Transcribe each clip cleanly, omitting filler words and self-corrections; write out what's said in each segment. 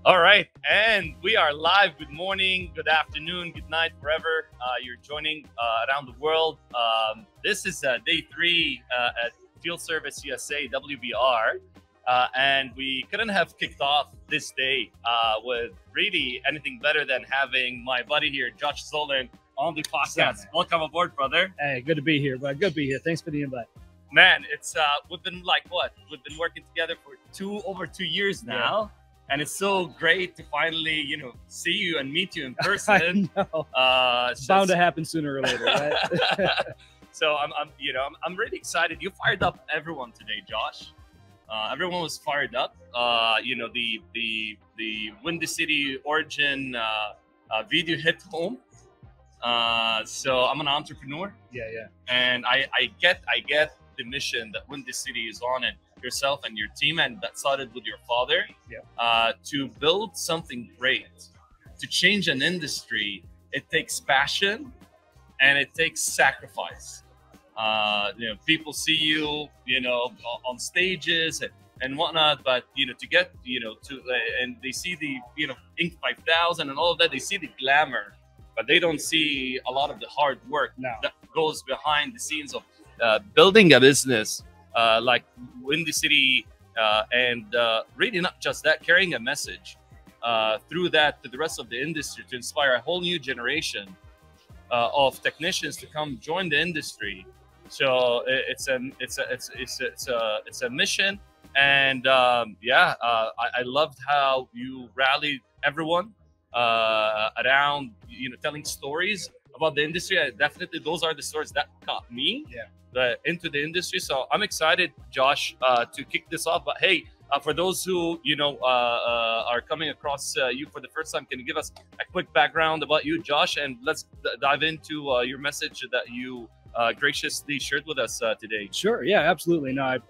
All right, and we are live. Good morning, good afternoon, good night, wherever you're joining around the world. This is day 3 at Field Service USA WBR, and we couldn't have kicked off this day with really anything better than having my buddy here, Josh Zolin, on the podcast. Welcome aboard, brother. Hey, good to be here, bud. Good to be here. Thanks for the invite. Man, it's we've been we've been working together for over 2 years now. Yeah. And it's so great to finally, see you and meet you in person. I know. It's bound to happen sooner or later, right? So I'm really excited. You fired up everyone today, Josh. Everyone was fired up. The Windy City Origin video hit home. So I'm an entrepreneur. Yeah. And I get the mission that Windy City is on, and yourself and your team, and that started with your father. To build something great, to change an industry, it takes passion and it takes sacrifice. People see you, on stages and whatnot, but to get and they see the Inc. 5000 and all of that. They see the glamour, but they don't see a lot of the hard work that goes behind the scenes of building a business like Windy City, and really not just that, carrying a message through that to the rest of the industry to inspire a whole new generation of technicians to come join the industry. So it's a mission, and I loved how you rallied everyone around telling stories about the industry. Definitely, those are the stories that caught me. Into the industry. So I'm excited, Josh, to kick this off. But hey, for those who are coming across you for the first time, can you give us a quick background about you, Josh, and let's dive into your message that you graciously shared with us today. Sure. Yeah, absolutely. No, I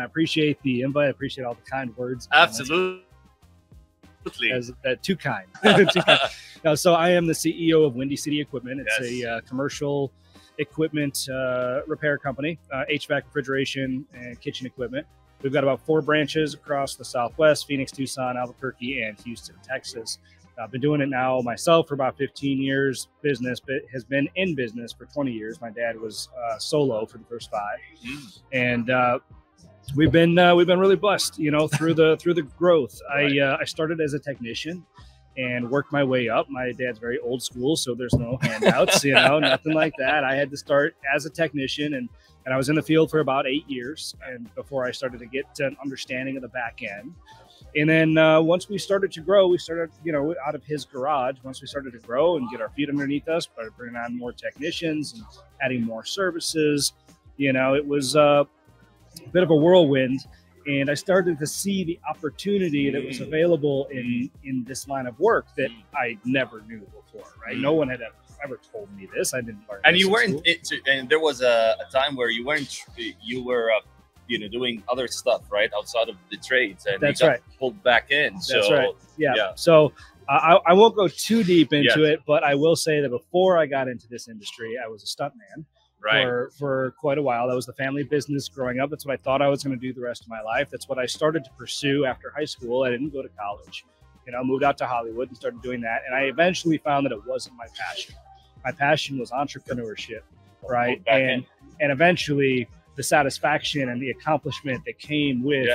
appreciate the invite. I appreciate all the kind words. Absolutely. Too kind. So I am the CEO of Windy City Equipment. It's a commercial equipment repair company, HVAC, refrigeration, and kitchen equipment. We've got about 4 branches across the Southwest: Phoenix, Tucson, Albuquerque, and Houston, Texas. I've been doing it now myself for about 15 years. Business has been in business for 20 years. My dad was solo for the first 5, and we've been really blessed, through the growth. Right. I started as a technician and worked my way up. My dad's very old school, so there's no handouts, nothing like that. I had to start as a technician, and I was in the field for about 8 years, and before I started to get an understanding of the back end. And then once we started to grow, we started, out of his garage. Once we started to grow and get our feet underneath us, started bringing on more technicians and adding more services. It was a bit of a whirlwind. And I started to see the opportunity that was available in this line of work that I never knew before, right? No one had ever told me this. I didn't learn. And you weren't. And there was a time where you weren't. You were, doing other stuff, right, outside of the trades, and that's you got right. pulled back in. That's right. Yeah. So I won't go too deep into it, but I will say that before I got into this industry, I was a stuntman. For quite a while. That was the family business growing up. That's what I thought I was going to do the rest of my life. That's what I started to pursue after high school. I didn't go to college, moved out to Hollywood and started doing that. And I eventually found that it wasn't my passion. My passion was entrepreneurship, right? And eventually the satisfaction and the accomplishment that came with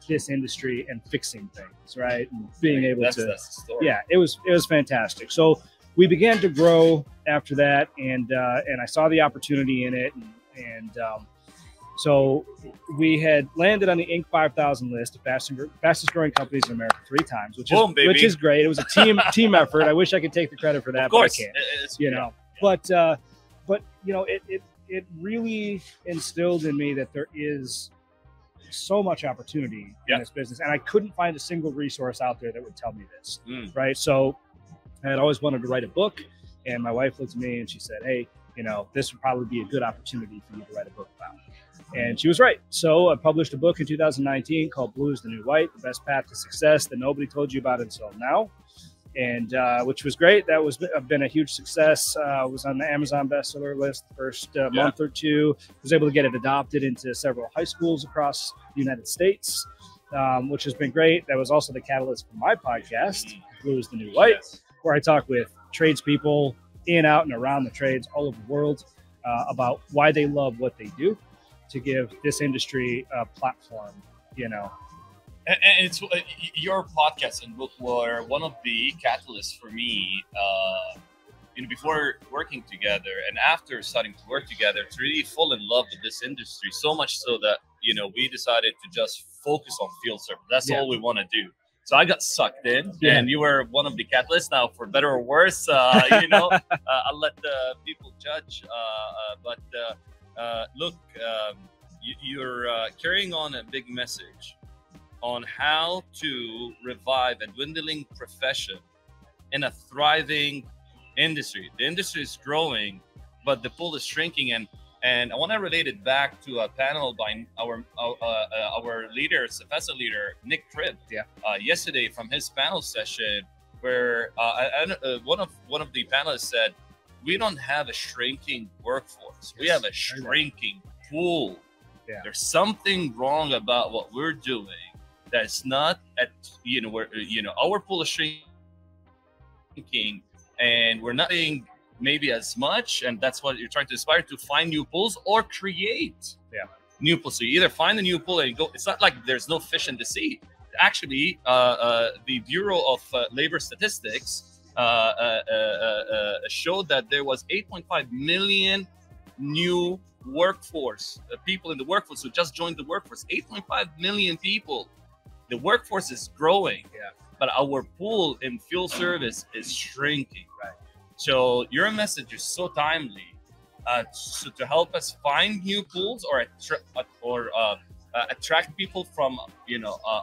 this industry and fixing things, right? And being able to, that's the story. Yeah, it was fantastic. So we began to grow after that, and I saw the opportunity in it, and so we had landed on the Inc. 5000 list of fastest growing companies in America 3 times, which is great. It was a team effort. I wish I could take the credit for that, of course. But I can't. But it really instilled in me that there is so much opportunity in this business, and I couldn't find a single resource out there that would tell me this, right? So I had always wanted to write a book, and my wife looked at me and she said, hey, this would probably be a good opportunity for you to write a book about. And she was right. So I published a book in 2019 called Blue is the New White, The Best Path to Success That Nobody Told You About Until Now. And which was great. That was been a huge success. Was on the Amazon bestseller list the first month or two. Was able to get it adopted into several high schools across the United States. which has been great. That was also the catalyst for my podcast, Blue is the New White, where I talk with tradespeople in, out, and around the trades all over the world about why they love what they do, to give this industry a platform, you know. And it's your podcast and book were one of the catalysts for me, before working together and after starting to work together, to really fall in love with this industry, so much so that, we decided to just focus on field service. That's all we want to do. So I got sucked in, and you were one of the catalysts. Now, for better or worse, I'll let the people judge. But look, you're carrying on a big message on how to revive a dwindling profession in a thriving industry. The industry is growing, but the pool is shrinking. And I want to relate it back to a panel by our leader, FXL leader, Nick Cribb, yesterday from his panel session, where one of the panelists said, "We don't have a shrinking workforce. We have a shrinking pool. There's something wrong about what we're doing. That's not at our pool is shrinking, and we're not doing maybe as much, and that's what you're trying to aspire to, find new pools or create new pools. So you either find a new pool and go. It's not like there's no fish in the sea. Actually, the Bureau of Labor Statistics showed that there was 8.5 million new workforce people in the workforce who just joined the workforce. 8.5 million people. The workforce is growing, but our pool in field service is shrinking. Right. So your message is so timely, so to help us find new pools or attract people from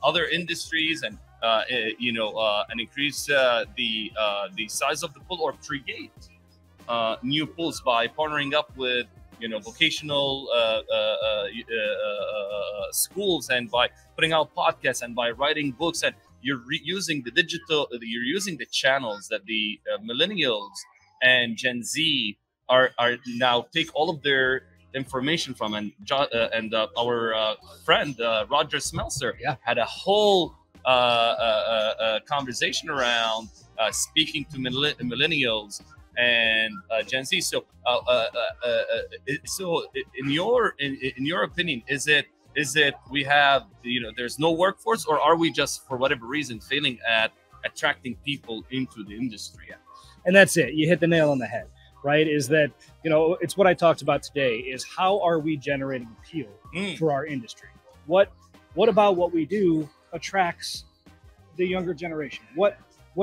other industries and increase the size of the pool, or create new pools by partnering up with vocational schools, and by putting out podcasts, and by writing books, and you're using the channels that the millennials and Gen Z are now take all of their information from. And our friend Roger Smeltzer had a whole conversation around speaking to millennials and Gen Z. So, in your opinion, is it we have there's no workforce, or are we just, for whatever reason, failing at attracting people into the industry? And that's it. You hit the nail on the head, right? Is that it's what I talked about today. Is how are we generating appeal for our industry? What about what we do attracts the younger generation? What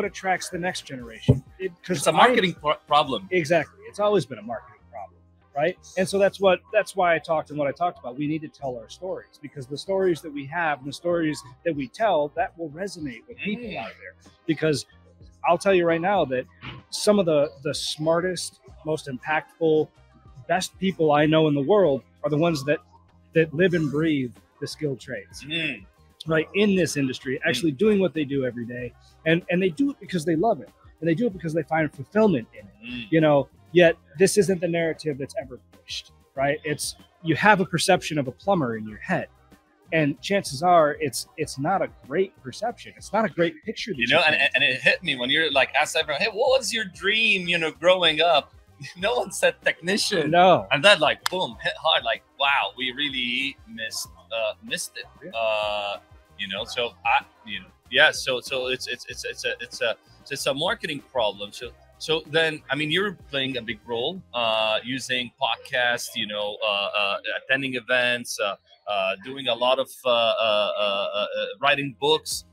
attracts the next generation? Because it's a marketing problem. Exactly. It's always been a marketing problem, right? And so that's why I talked about. We need to tell our stories, because the stories that we have and the stories that we tell, that will resonate with people out there. Because I'll tell you right now that some of the smartest, most impactful, best people I know in the world are the ones that live and breathe the skilled trades. Right, in this industry, actually doing what they do every day, and they do it because they love it, and they do it because they find fulfillment in it. Yet this isn't the narrative that's ever pushed, right? It's, you have a perception of a plumber in your head, and chances are it's not a great perception. It's not a great picture. And it hit me when you're like, asked everyone, "Hey, what was your dream? growing up?" No one said technician. No, and that boom, hit hard. Like, wow, we really missed it. So it's a marketing problem. So then, you're playing a big role, using podcasts, attending events, doing a lot of writing books,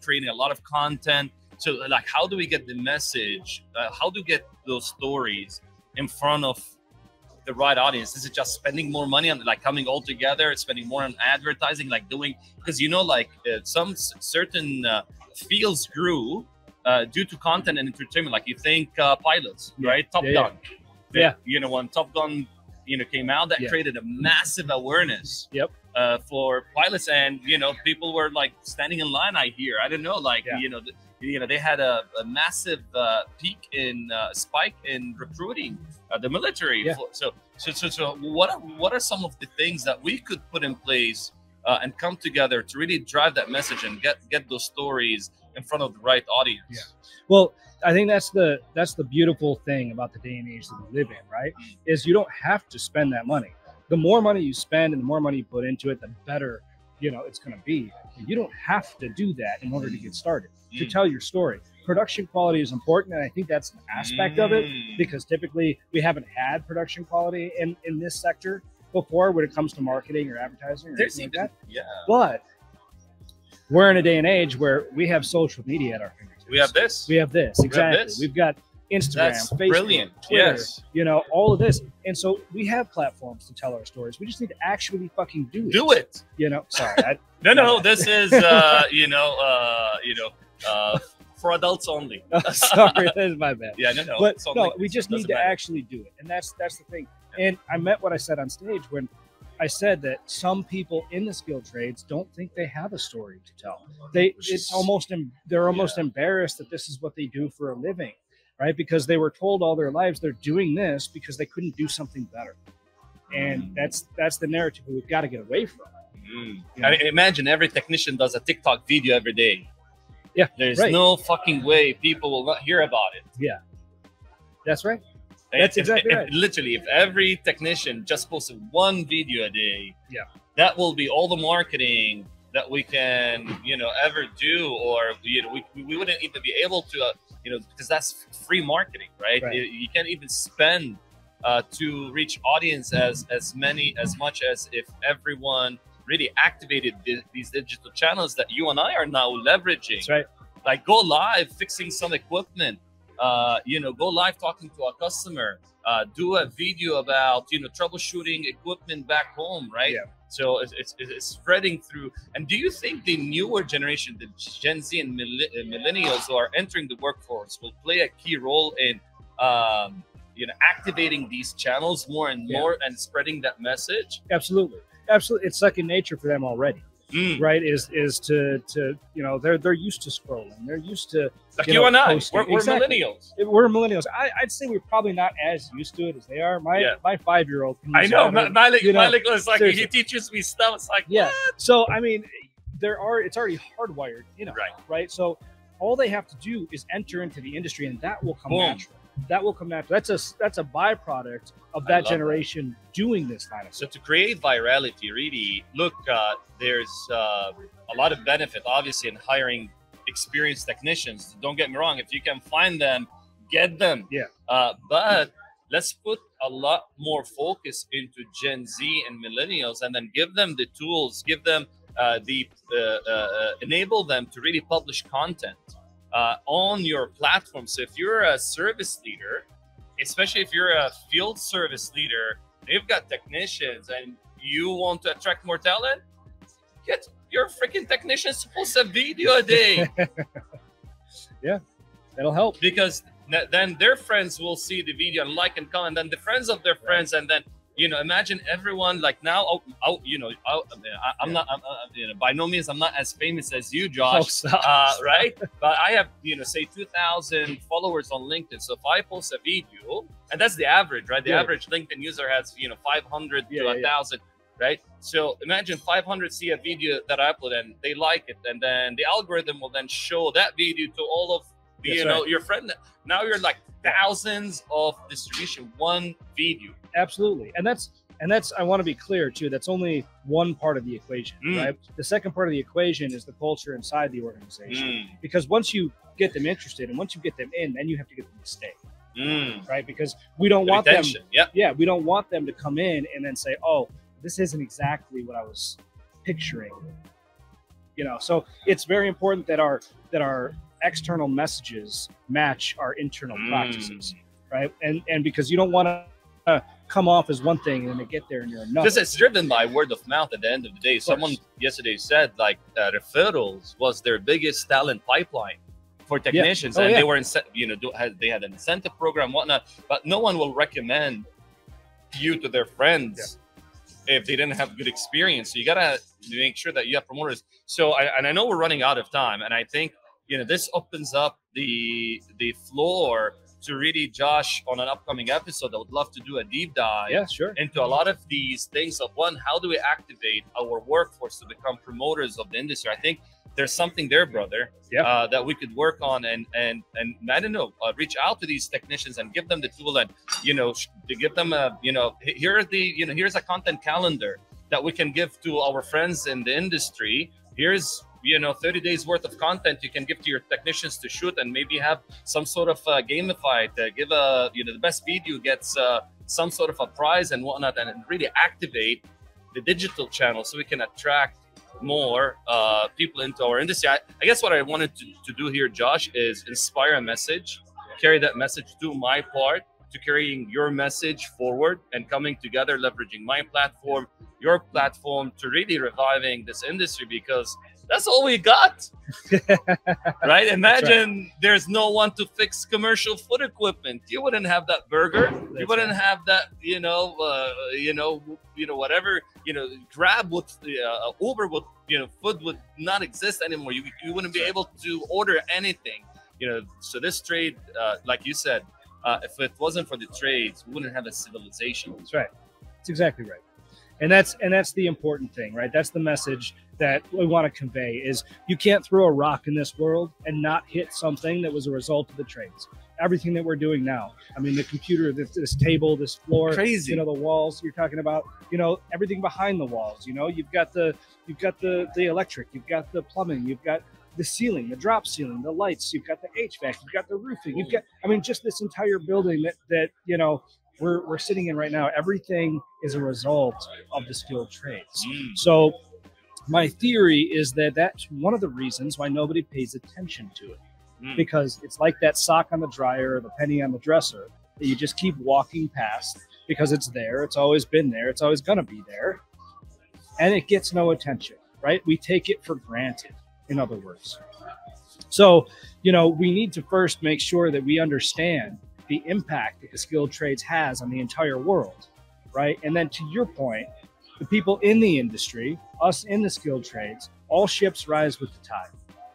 creating a lot of content. So how do we get the message? How do we get those stories in front of the right audience? Is it just spending more money on coming all together, spending more on advertising, because some certain fields grew due to content and entertainment. You think pilots, right? Top Gun. When Top Gun came out, that created a massive awareness for pilots, and people were standing in line. I don't know, they had a massive spike in recruiting the military. So what are some of the things that we could put in place and come together to really drive that message and get those stories in front of the right audience. Yeah. Well, I think that's the beautiful thing about the day and age that we live in, right? Is you don't have to spend that money. The more money you spend and the more money you put into it, the better, you know, it's going to be. You don't have to do that in order to get started, to tell your story. Production quality is important, and I think that's an aspect of it, because typically we haven't had production quality in this sector before when it comes to marketing or advertising or anything like that. Yeah. But we're in a day and age where we have social media at our fingertips. We have this. We have this. Exactly. We've got Instagram, That's Facebook, brilliant. Twitter, Yes. you know, all of this. And so we have platforms to tell our stories. We just need to actually fucking do it. Do it. You know, sorry. No, this is, for adults only. Sorry, that is my bad. Yeah, no. But no, we just need to actually do it. And that's the thing. And I meant what I said on stage when I said that some people in the skilled trades don't think they have a story to tell. They're almost embarrassed that this is what they do for a living, right? Because they were told all their lives they're doing this because they couldn't do something better. And that's the narrative we've got to get away from. You know? I imagine every technician does a TikTok video every day. Yeah, there's no fucking way people will not hear about it. Yeah, that's right. That's exactly right. Literally, if every technician just posted one video a day, that will be all the marketing that we can, ever do, or we wouldn't even be able to, because that's free marketing, right? You can't even spend to reach audience as much as if everyone really activated these digital channels that you and I are now leveraging. That's right. Like go live fixing some equipment. Go live talking to a customer, do a video about, troubleshooting equipment back home, right? Yeah. So it's spreading through. And do you think the newer generation, the Gen Z and millennials who are entering the workforce will play a key role in, activating these channels more and more and spreading that message? Absolutely. Absolutely. It's second nature for them already. Right, is to they're used to scrolling. They're used to you and I. We're millennials. We're millennials. I'd say we're probably not as used to it as they are. My 5-year-old. I know. Malik was like, he teaches me stuff. It's like, what? So I mean, it's already hardwired. Right. So all they have to do is enter into the industry, and that will come natural. That will come natural. That's a byproduct of that generation doing this kind of stuff. So to create virality, really, look, there's a lot of benefit, obviously, in hiring experienced technicians. Don't get me wrong. If you can find them, get them. Yeah. But let's put a lot more focus into Gen Z and millennials, and then give them the tools, give them enable them to really publish content on your platform. So if you're a service leader, especially if you're a field service leader, you've got technicians and you want to attract more talent, get your freaking technicians to post a video a day. Yeah, that'll help. Because then their friends will see the video and like and comment, and then the friends of their friends, and then imagine everyone like now. I'm not. By no means I'm not as famous as you, Josh. Right? But I have say 2,000 followers on LinkedIn. So if I post a video, and that's the average, right? The average LinkedIn user has 500 to 1,000, right? So imagine 500 see a video that I upload and they like it, and then the algorithm will then show that video to all of your friend. Now you're like thousands of distribution, one video. Absolutely. And that's I want to be clear too, that's only one part of the equation, right? The second part of the equation is the culture inside the organization. Because once you get them interested and once you get them in, then you have to get them to stay. Right? Because we don't want them we don't want them to come in and then say, oh, this isn't exactly what I was picturing. So it's very important that our external messages match our internal practices, right? And because you don't want to come off as one thing and then they get there and you're another. Because it's driven by word of mouth at the end of the day. Someone yesterday said referrals was their biggest talent pipeline for technicians, and they were they had an incentive program, whatnot, but no one will recommend you to their friends if they didn't have good experience. So you gotta make sure that you have promoters. So I know we're running out of time, and I think this opens up the floor to really, Josh, on an upcoming episode, I would love to do a deep dive into a lot of these things of one, how do we activate our workforce to become promoters of the industry? I think there's something there, brother, that we could work on and I don't know, reach out to these technicians and give them the tool and, to give them here's a content calendar that we can give to our friends in the industry. Here's 30 days worth of content you can give to your technicians to shoot and maybe have some sort of gamified, give the best video gets some sort of a prize and whatnot, and really activate the digital channel so we can attract more people into our industry. I guess what I wanted to do here, Josh, is inspire a message, carry that message, do my part to carrying your message forward and coming together, leveraging my platform, your platform, to really reviving this industry, because that's all we got. Right? Imagine there's no one to fix commercial food equipment. You wouldn't have that burger. You wouldn't have that, whatever, Grab would, Uber would, food would not exist anymore. You wouldn't be able to order anything, so this trade, like you said, if it wasn't for the trades, we wouldn't have a civilization. That's right. That's exactly right. And that's the important thing, right? That's the message that we want to convey, is you can't throw a rock in this world and not hit something that was a result of the trades. Everything that we're doing now, I mean, the computer, this table, this floor, crazy, the walls you're talking about, everything behind the walls, you've got the electric, you've got the plumbing, you've got the ceiling, the drop ceiling, the lights, you've got the HVAC, you've got the roofing, you've got, just this entire building that we're sitting in right now. Everything is a result of the skilled trades. So my theory is that that's one of the reasons why nobody pays attention to it, because it's like that sock on the dryer or the penny on the dresser that you just keep walking past because it's there. It's always been there. It's always going to be there. And it gets no attention, right? We take it for granted, in other words. So, we need to first make sure that we understand the impact that the skilled trades has on the entire world, right? And then to your point, the people in the industry, us in the skilled trades, all ships rise with the tide,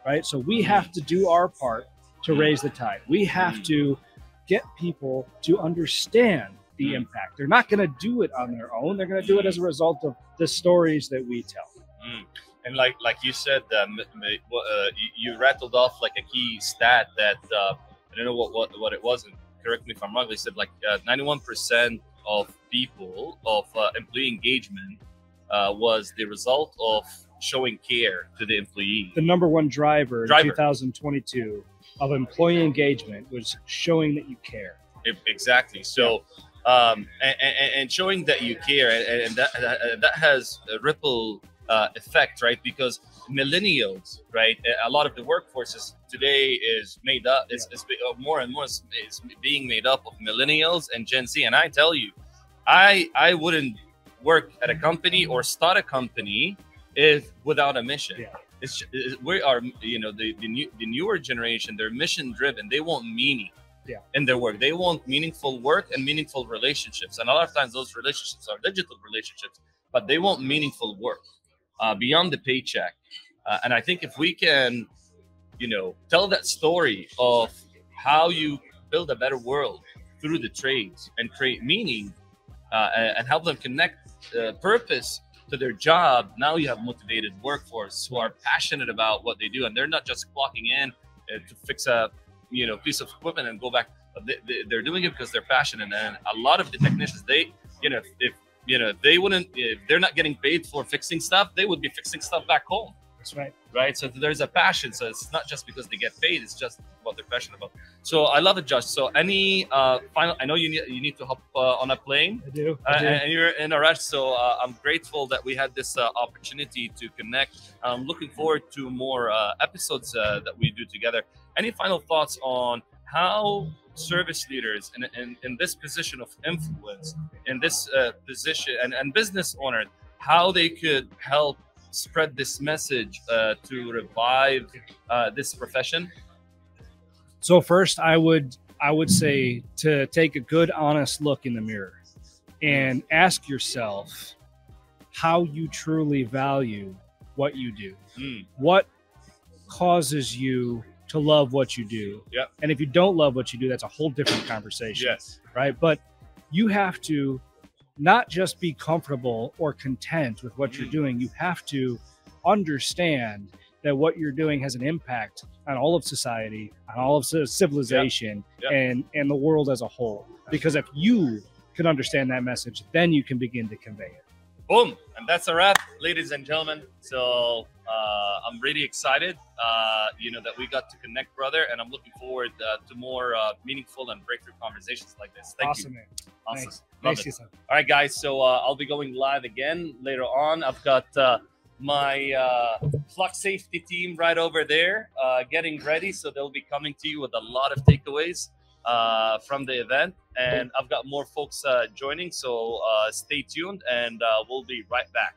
right? So we have to do our part to raise the tide. We have to get people to understand the impact. They're not going to do it on their own. They're going to do it as a result of the stories that we tell. And like you said, you rattled off like a key stat that I don't know what it was, and correct me if I'm wrong. They said 91% of people, of employee engagement was the result of showing care to the employee. The number one driver in 2022 of employee engagement was showing that you care. Exactly. So, and showing that you care, and that has a ripple effect, right? Because millennials, right? A lot of the workforces today is made up, is more and more is being made up of millennials and Gen Z. And I tell you, I wouldn't work at a company or start a company without a mission. We are, the newer generation, they're mission driven. They want meaning in their work. They want meaningful work and meaningful relationships. And a lot of times those relationships are digital relationships, but they want meaningful work beyond the paycheck. And I think if we can, tell that story of how you build a better world through the trades and create meaning and help them connect purpose to their job, now you have motivated workforce who are passionate about what they do, and they're not just clocking in to fix a piece of equipment and go back. They're doing it because they're passionate. And a lot of the technicians, if they're not getting paid for fixing stuff, they would be fixing stuff back home. That's right. Right. So there's a passion. So it's not just because they get paid, it's just what they're passionate about. So I love it, Josh. So any final, I know you need to hop on a plane. I do. And you're in a rush. So I'm grateful that we had this opportunity to connect. I'm looking forward to more episodes that we do together. Any final thoughts on how service leaders in this position of influence, in this position, and business owners, how they could help spread this message to revive this profession? So first, I would say to take a good, honest look in the mirror and ask yourself how you truly value what you do. What causes you to love what you do. Yep. And if you don't love what you do, that's a whole different conversation. Yes. Right. But you have to not just be comfortable or content with what you're doing. You have to understand that what you're doing has an impact on all of society, on all of civilization, and the world as a whole. Because if you can understand that message, then you can begin to convey it. Boom. And that's a wrap, ladies and gentlemen. So I'm really excited, that we got to connect, brother. And I'm looking forward to more meaningful and breakthrough conversations like this. Thank you. Man. Awesome. Thanks. All right, guys. So I'll be going live again later on. I've got my Flux Safety team right over there getting ready. So they'll be coming to you with a lot of takeaways from the event. And I've got more folks joining. So stay tuned and we'll be right back.